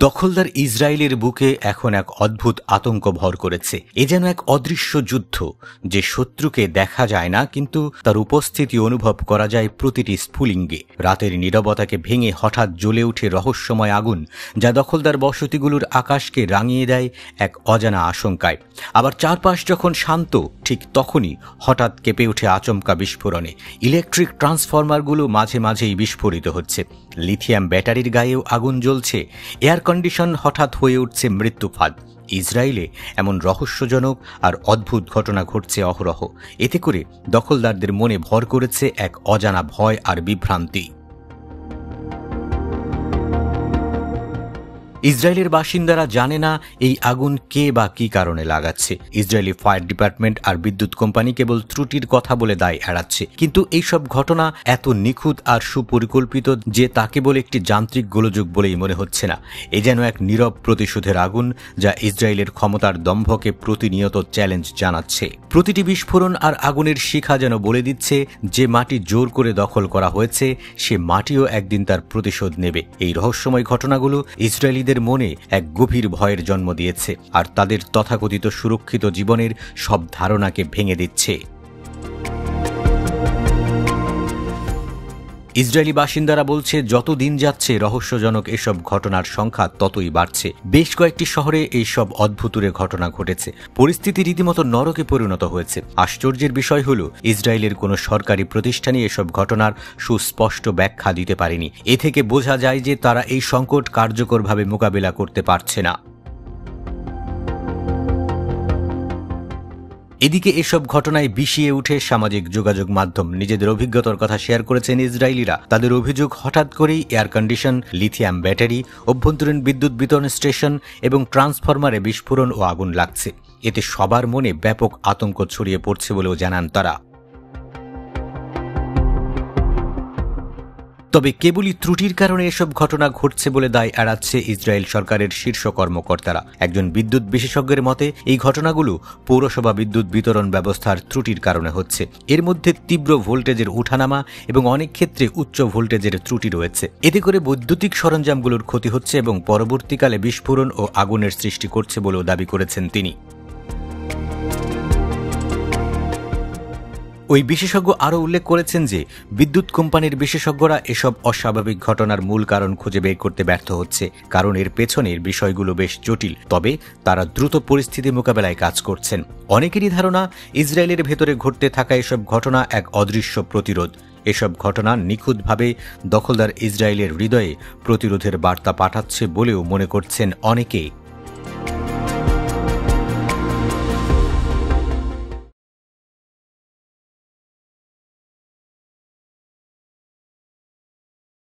দখলদার ইসরায়েলের বুকে এখন এক অদ্ভুত আতঙ্ক ভর করেছে। এ যেন এক অদৃশ্য যুদ্ধ, যে শত্রুকে দেখা যায় না, কিন্তু তার উপস্থিতি অনুভব করা যায় প্রতিটি স্ফুলিঙ্গে। রাতের নীরবতাকে ভেঙে হঠাৎ জ্বলে ওঠে রহস্যময় আগুন, যা দখলদার বসতিগুলোর আকাশকে রাঙিয়ে দেয় এক অজানা আশঙ্কায়। আবার চারপাশ যখন শান্ত, ঠিক তখনই হঠাৎ কেঁপে ওঠে আচমকা বিস্ফোরণে। ইলেকট্রিক ট্রান্সফরমারগুলো মাঝে মাঝেই বিস্ফোরিত হচ্ছে, লিথিয়াম ব্যাটারির গায়েও আগুন জ্বলছে, এয়ার কন্ডিশন হঠাৎ হয়ে উঠছে মৃত্যুফাঁদ। ইসরায়েলে এমন রহস্যজনক আর অদ্ভুত ঘটনা ঘটছে অহরহ। এতে করে দখলদারদের মনে ভর করেছে এক অজানা ভয় আর বিভ্রান্তি। ইসরায়েলের বাসিন্দারা জানে না এই আগুন কে বা কি কারণে লাগাচ্ছে। ইসরায়েলি ফায়ার ডিপার্টমেন্ট আর বিদ্যুৎ কোম্পানি কেবল ত্রুটির কথা বলে দায় এড়াচ্ছে, কিন্তু এইসব ঘটনা এত নিখুঁত আর সুপরিকল্পিত যে তা কেবল একটি যান্ত্রিক গোলযোগ বলেই মনে হচ্ছে না। এ যেন এক নীরব প্রতিশোধের আগুন, যা ইসরায়েলের ক্ষমতার দম্ভকে প্রতিনিয়ত চ্যালেঞ্জ জানাচ্ছে। প্রতিটি বিস্ফোরণ আর আগুনের শিখা যেন বলে দিচ্ছে, যে মাটি জোর করে দখল করা হয়েছে সে মাটিও একদিন তার প্রতিশোধ নেবে। এই রহস্যময় ঘটনাগুলো ইসরায়েলিদের মনে এক গভীর ভয়ের জন্ম দিয়েছে, আর তাদের তথাকথিত সুরক্ষিত জীবনের সব ধারণাকে ভেঙে দিচ্ছে। ইসরায়েলি বাসিন্দারা বলছে, যত দিন যাচ্ছে রহস্যজনক এসব ঘটনার সংখ্যা ততই বাড়ছে। বেশ কয়েকটি শহরে এইসব অদ্ভুতুরে ঘটনা ঘটেছে। পরিস্থিতি রীতিমতো নরকে পরিণত হয়েছে। আশ্চর্যের বিষয় হল, ইসরায়েলের কোনো সরকারি প্রতিষ্ঠানই এসব ঘটনার সুস্পষ্ট ব্যাখ্যা দিতে পারেনি। এ থেকে বোঝা যায় যে তারা এই সংকট কার্যকরভাবে মোকাবেলা করতে পারছে না। এদিকে এসব ঘটনায় বিষিয়ে উঠে সামাজিক যোগাযোগ মাধ্যম। নিজেদের অভিজ্ঞতার কথা শেয়ার করেছেন ইসরায়েলিরা। তাদের অভিযোগ, হঠাৎ করেই এয়ার কন্ডিশন, লিথিয়াম ব্যাটারি, অভ্যন্তরীণ বিদ্যুৎ বিতরণ স্টেশন এবং ট্রান্সফরমারে বিস্ফোরণ ও আগুন লাগছে। এতে সবার মনে ব্যাপক আতঙ্ক ছড়িয়ে পড়ছে বলেও জানান তারা। তবে কেবলই ত্রুটির কারণে এসব ঘটনা ঘটছে বলে দায় এড়াচ্ছে ইসরায়েল সরকারের শীর্ষ কর্মকর্তারা। একজন বিদ্যুৎ বিশেষজ্ঞের মতে, এই ঘটনাগুলো পৌরসভা বিদ্যুৎ বিতরণ ব্যবস্থার ত্রুটির কারণে হচ্ছে। এর মধ্যে তীব্র ভোল্টেজের উঠানামা এবং অনেক ক্ষেত্রে উচ্চ ভোল্টেজের ত্রুটি রয়েছে। এতে করে বৈদ্যুতিক সরঞ্জামগুলোর ক্ষতি হচ্ছে এবং পরবর্তীকালে বিস্ফোরণ ও আগুনের সৃষ্টি করছে বলেও দাবি করেছেন তিনি। ওই বিশেষজ্ঞ আরও উল্লেখ করেছেন যে, বিদ্যুৎ কোম্পানির বিশেষজ্ঞরা এসব অস্বাভাবিক ঘটনার মূল কারণ খুঁজে বের করতে ব্যর্থ হচ্ছে, কারণ এর পেছনের বিষয়গুলো বেশ জটিল। তবে তারা দ্রুত পরিস্থিতি মোকাবেলায় কাজ করছেন। অনেকেরই ধারণা, ইসরায়েলের ভেতরে ঘটতে থাকা এসব ঘটনা এক অদৃশ্য প্রতিরোধ। এসব ঘটনা নিখুঁতভাবে দখলদার ইসরায়েলের হৃদয়ে প্রতিরোধের বার্তা পাঠাচ্ছে বলেও মনে করছেন অনেকেই।